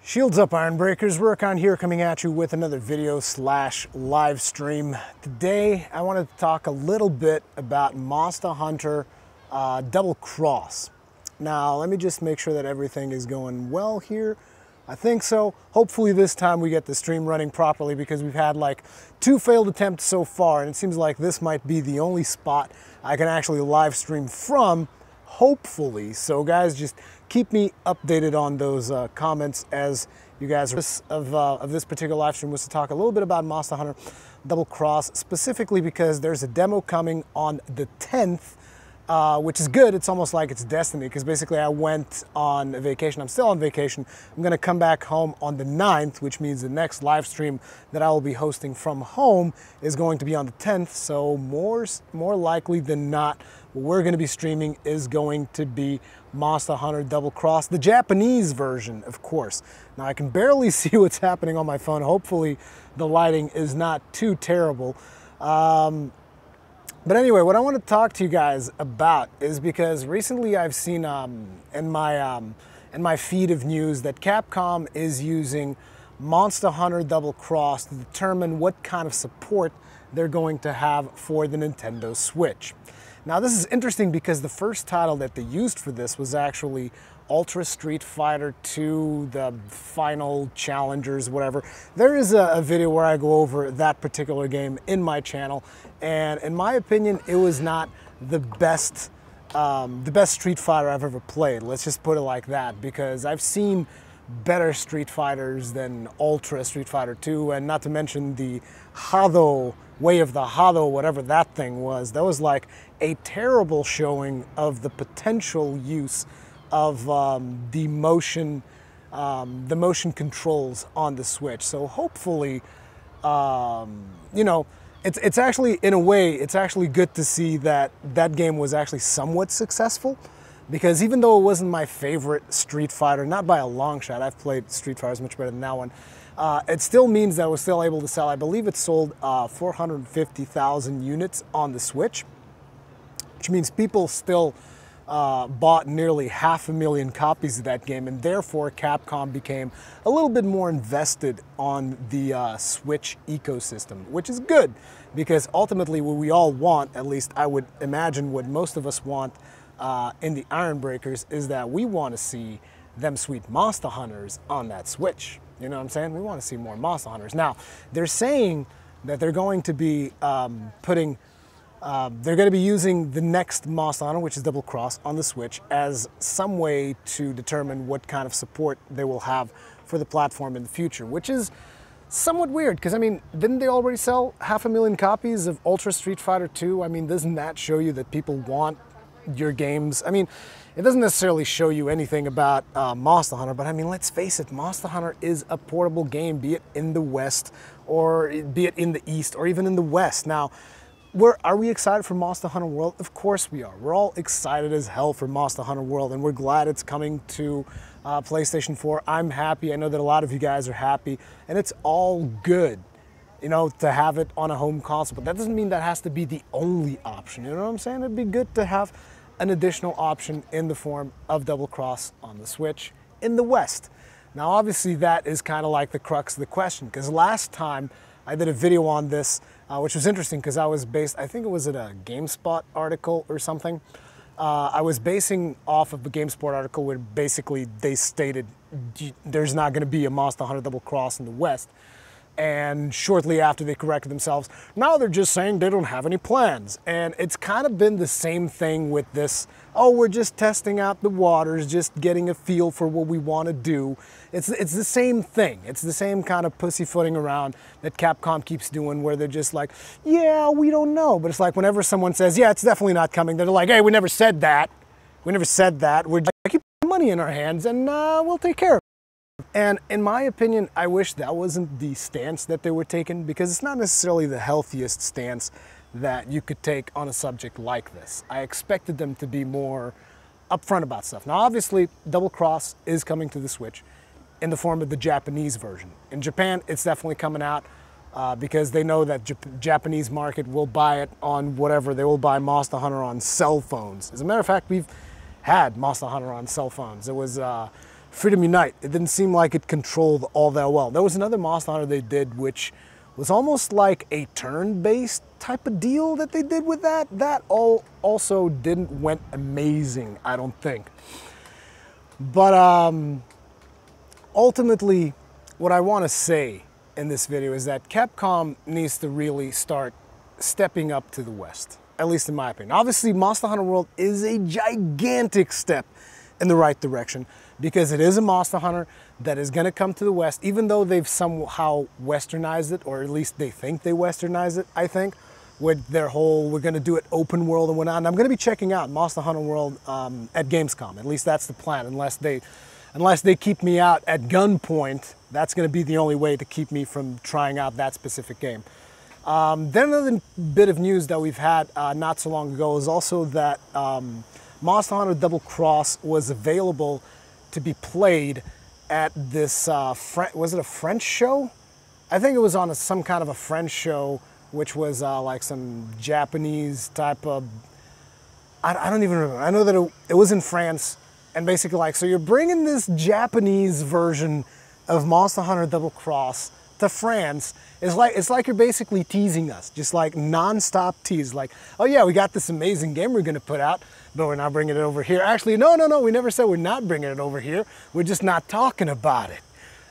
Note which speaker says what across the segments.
Speaker 1: Shields up, Iron Breakers. Rurikhan here, coming at you with another video / live stream. Today I wanted to talk a little bit about Monster Hunter Double Cross. Now let me just make sure that everything is going well here. I think so. Hopefully this time we get the stream running properly, because we've had like 2 failed attempts so far, and it seems like this might be the only spot I can actually live stream from, hopefully. So guys, just keep me updated on those comments as you guys of this particular live stream was to talk a little bit about Monster Hunter Double Cross, specifically because there's a demo coming on the 10th, which is good. It's almost like it's destiny, because basically I went on vacation. I'm still on vacation. I'm going to come back home on the 9th, which means the next live stream that I will be hosting from home is going to be on the 10th. So more likely than not, what we're going to be streaming is going to be Monster Hunter Double Cross, the Japanese version, of course. Now I can barely see what's happening on my phone. Hopefully the lighting is not too terrible. But anyway, what I want to talk to you guys about is because recently I've seen in my feed of news that Capcom is using Monster Hunter Double Cross to determine what kind of support they're going to have for the Nintendo Switch. Now this is interesting because the first title that they used for this was actually Ultra Street Fighter 2, the Final Challengers, whatever. There is a video where I go over that particular game in my channel, and in my opinion, it was not the best Street Fighter I've ever played. Let's just put it like that, because I've seen better Street Fighters than Ultra Street Fighter 2, and not to mention the Hado, Way of the Hado, whatever that thing was. That was like a terrible showing of the potential use of the motion controls on the Switch. So hopefully, you know, it's actually, in a way, it's actually good to see that that game was actually somewhat successful, because even though it wasn't my favorite Street Fighter, not by a long shot, I've played Street Fighters much better than that one, it still means that I was still able to sell, I believe it sold 450,000 units on the Switch, which means people still bought nearly 500,000 copies of that game, and therefore Capcom became a little bit more invested on the Switch ecosystem, which is good, because ultimately what we all want, at least I would imagine what most of us want in the Iron Breakers, is that we want to see them sweet Monster Hunters on that Switch. You know what I'm saying? We want to see more Monster Hunters. Now, they're saying that they're going to be they're going to be using the next Monster Hunter, which is Double Cross, on the Switch as some way to determine what kind of support they will have for the platform in the future, which is somewhat weird, because I mean, didn't they already sell 500,000 copies of Ultra Street Fighter 2? I mean, doesn't that show you that people want your games? I mean, it doesn't necessarily show you anything about Monster Hunter, but I mean, let's face it, Monster Hunter is a portable game, be it in the West, or be it in the East, or even in the West. Now, are we excited for Monster Hunter World? Of course we are. We're all excited as hell for Monster Hunter World, and we're glad it's coming to PlayStation 4. I'm happy. I know that a lot of you guys are happy, and it's all good, you know, to have it on a home console, but that doesn't mean that has to be the only option. You know what I'm saying? It'd be good to have an additional option in the form of Double Cross on the Switch in the West. Now, obviously, that is kind of like the crux of the question, because last time I did a video on this, which was interesting, because I was based, I think it was at a GameSpot article or something. I was basing off of the GameSpot article where basically they stated there's not going to be a Monster Hunter Double Cross in the West. And shortly after, they corrected themselves. Now they're just saying they don't have any plans. And it's kind of been the same thing with this, oh, we're just testing out the waters, just getting a feel for what we want to do. It's the same thing. It's the same kind of pussyfooting around that Capcom keeps doing, where they're just like, yeah, we don't know. But it's like whenever someone says, yeah, it's definitely not coming, they're like, hey, we never said that. We never said that. We're just keep money in our hands, and we'll take care of it. And in my opinion, I wish that wasn't the stance that they were taking, because it's not necessarily the healthiest stance that you could take on a subject like this. I expected them to be more upfront about stuff. Now, obviously, Double Cross is coming to the Switch in the form of the Japanese version. In Japan, it's definitely coming out because they know that Japanese market will buy it on whatever. They will buy Monster Hunter on cell phones. As a matter of fact, we've had Monster Hunter on cell phones. It was Freedom Unite. It didn't seem like it controlled all that well. There was another Monster Hunter they did, which was almost like a turn-based type of deal that they did with that. That also went amazing, I don't think. But ultimately, what I want to say in this video is that Capcom needs to really start stepping up to the West, at least in my opinion. Obviously, Monster Hunter World is a gigantic step in the right direction because it is a Monster Hunter that is going to come to the West, even though they've somehow westernized it, or at least they think they westernized it, I think, with their whole, we're going to do it open world and whatnot. And I'm going to be checking out Monster Hunter World at Gamescom. At least that's the plan, unless they keep me out at gunpoint. That's going to be the only way to keep me from trying out that specific game. Then another bit of news that we've had not so long ago is also that Monster Hunter Double Cross was available to be played at this, was it a French show? I think it was on some kind of a French show, which was like some Japanese type of, I don't even remember. I know that it was in France, and basically like, so you're bringing this Japanese version of Monster Hunter Double Cross to France. It's like you're basically teasing us, just like non-stop tease. Like, oh yeah, we got this amazing game we're gonna put out, but we're not bringing it over here. Actually, no, we never said we're not bringing it over here. We're just not talking about it.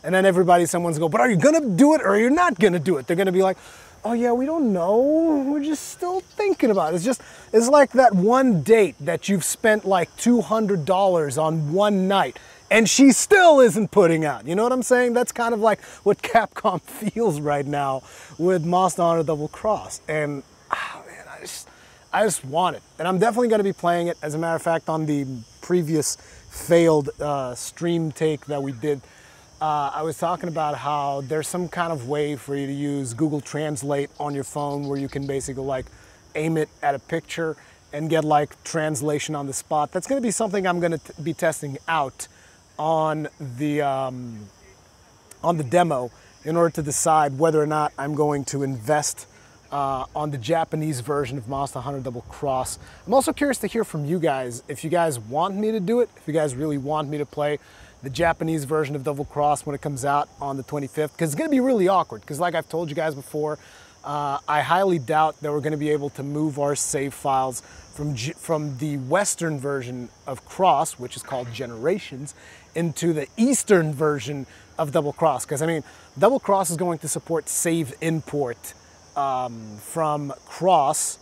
Speaker 1: And then someone's go, but are you gonna do it or are you not gonna do it? They're gonna be like, oh yeah, we don't know. We're just still thinking about it. It's like that one date that you've spent like $200 on one night and she still isn't putting out. You know what I'm saying? That's kind of like what Capcom feels right now with Monster Hunter Double Cross. And oh man, I just want it. And I'm definitely gonna be playing it. As a matter of fact, on the previous failed stream take that we did, I was talking about how there's some kind of way for you to use Google Translate on your phone where you can basically like aim it at a picture and get like translation on the spot. That's gonna be something I'm gonna be testing out on the demo in order to decide whether or not I'm going to invest on the Japanese version of Monster Hunter Double Cross. I'm also curious to hear from you guys if you guys want me to do it, if you guys really want me to play the Japanese version of Double Cross when it comes out on the 25th, because it's going to be really awkward, because like I've told you guys before, I highly doubt that we're going to be able to move our save files from the Western version of Cross, which is called Generations, into the Eastern version of Double Cross. Because I mean, Double Cross is going to support save import from Cross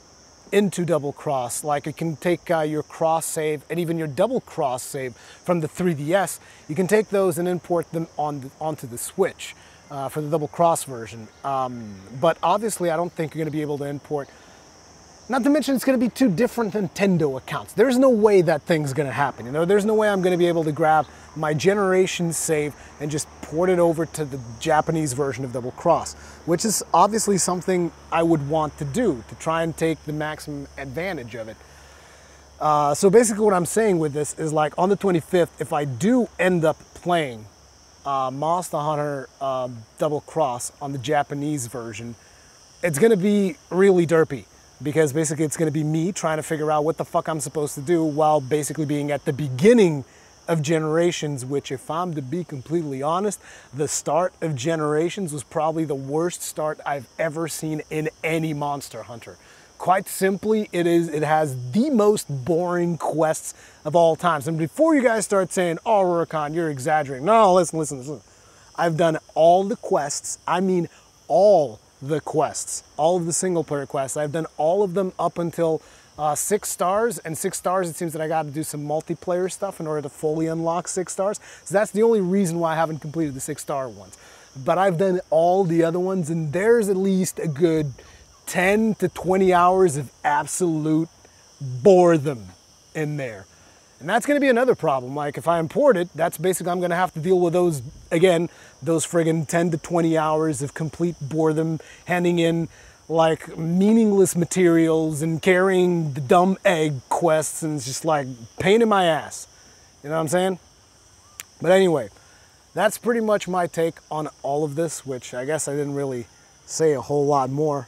Speaker 1: into Double Cross. Like it can take your Cross save and even your Double Cross save from the 3DS. You can take those and import them onto the Switch for the Double Cross version. But obviously I don't think you're going to be able to import. Not to mention it's going to be two different Nintendo accounts. There's no way that thing's going to happen. You know, there's no way I'm going to be able to grab my Generations save and just port it over to the Japanese version of Double Cross, which is obviously something I would want to do to try and take the maximum advantage of it. So basically what I'm saying with this is like on the 25th, if I do end up playing Monster Hunter Double Cross on the Japanese version, it's going to be really derpy. Because basically it's going to be me trying to figure out what the fuck I'm supposed to do while basically being at the beginning of Generations, which if I'm to be completely honest, the start of Generations was probably the worst start I've ever seen in any Monster Hunter. Quite simply, it has the most boring quests of all times. And before you guys start saying, oh, Rurikhan, you're exaggerating. No, listen. I've done all the quests. I mean, all the quests, all of the single player quests. I've done all of them up until 6 stars, and 6 stars it seems that I got to do some multiplayer stuff in order to fully unlock 6 stars. So that's the only reason why I haven't completed the 6-star ones. But I've done all the other ones, and there's at least a good 10 to 20 hours of absolute boredom in there. And that's going to be another problem. Like if I import it, that's basically I'm going to have to deal with those, again, those friggin' 10 to 20 hours of complete boredom, handing in like meaningless materials and carrying the dumb egg quests, and it's just like pain in my ass. You know what I'm saying? But anyway, that's pretty much my take on all of this, which I guess I didn't really say a whole lot more.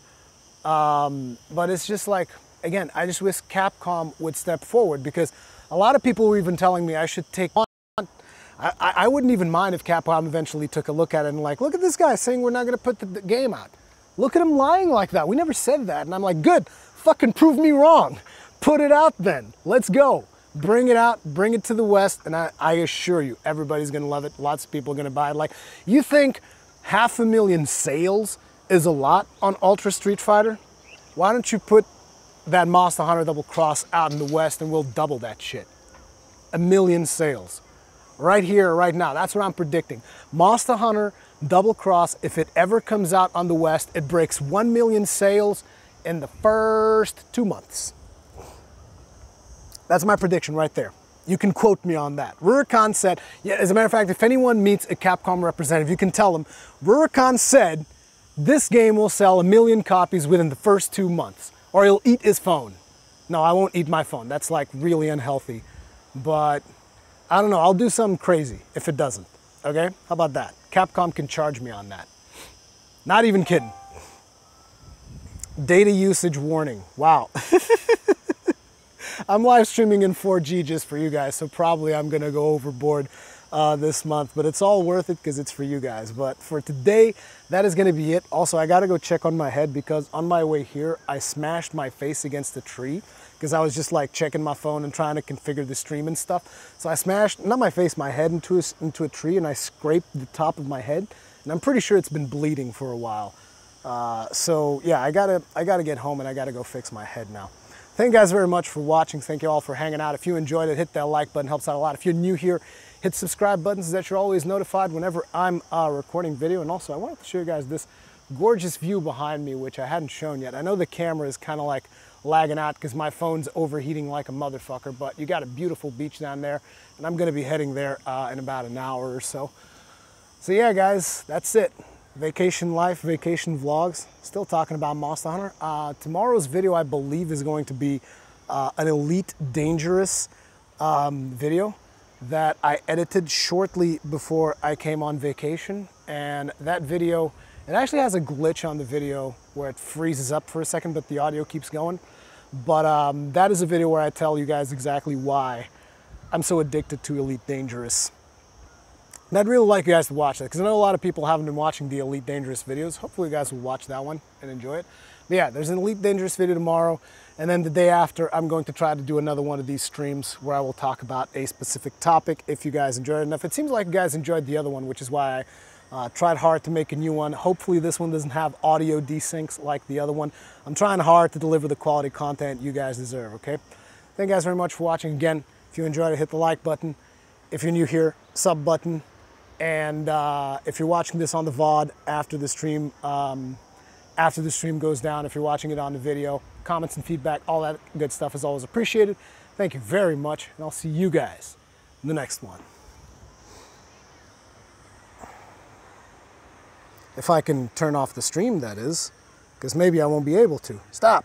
Speaker 1: But it's just like, again, I just wish Capcom would step forward, because a lot of people were even telling me I should take on I wouldn't even mind if Capcom eventually took a look at it and like, look at this guy saying we're not going to put the game out. Look at him lying like that. We never said that. And I'm like, good, fucking prove me wrong. Put it out then. Let's go. Bring it out, bring it to the West, and I assure you, everybody's going to love it. Lots of people are going to buy it. Like, you think 500,000 sales is a lot on Ultra Street Fighter? Why don't you put that Monster Hunter Double Cross out in the West and we'll double that shit? 1 million sales. Right here, right now. That's what I'm predicting. Monster Hunter Double Cross, if it ever comes out on the West, it breaks 1 million sales in the first 2 months. That's my prediction right there. You can quote me on that. Rurikhan said, yeah, as a matter of fact, if anyone meets a Capcom representative, you can tell them, Rurikhan said this game will sell 1 million copies within the first 2 months, or he'll eat his phone. No, I won't eat my phone. That's like really unhealthy. But I don't know, I'll do something crazy if it doesn't, okay? How about that? Capcom can charge me on that. Not even kidding. Data usage warning, wow. I'm live streaming in 4G just for you guys, so probably I'm gonna go overboard this month, but it's all worth it because it's for you guys. But for today, that is gonna be it. Also, I gotta go check on my head because on my way here, I smashed my face against a tree because I was just like checking my phone and trying to configure the stream and stuff. So I smashed, not my face, my head into a tree, and I scraped the top of my head, and I'm pretty sure it's been bleeding for a while. So yeah, I gotta get home and I gotta go fix my head now. Thank you guys very much for watching. Thank you all for hanging out. If you enjoyed it, hit that like button, helps out a lot. If you're new here, hit subscribe button so that you're always notified whenever I'm recording video. And also, I wanted to show you guys this gorgeous view behind me, which I hadn't shown yet. I know the camera is kind of like lagging out because my phone's overheating like a motherfucker, but you got a beautiful beach down there, and I'm gonna be heading there in about an hour or so. So yeah, guys, that's it. Vacation life, vacation vlogs, still talking about Monster Hunter. Tomorrow's video, I believe, is going to be an Elite Dangerous video that I edited shortly before I came on vacation. And that video, it actually has a glitch on the video where it freezes up for a second, but the audio keeps going. But that is a video where I tell you guys exactly why I'm so addicted to Elite Dangerous. And I'd really like you guys to watch that because I know a lot of people haven't been watching the Elite Dangerous videos. Hopefully you guys will watch that one and enjoy it. But yeah, there's an Elite Dangerous video tomorrow. And then the day after, I'm going to try to do another one of these streams where I will talk about a specific topic if you guys enjoyed it enough. It seems like you guys enjoyed the other one, which is why I tried hard to make a new one. Hopefully this one doesn't have audio desyncs like the other one. I'm trying hard to deliver the quality content you guys deserve, okay? Thank you guys very much for watching. Again, if you enjoyed it, hit the like button. If you're new here, sub button. And if you're watching this on the VOD after the stream goes down, if you're watching it on the video, comments and feedback, all that good stuff is always appreciated. Thank you very much, and I'll see you guys in the next one. If I can turn off the stream, that is, because maybe I won't be able to. Stop.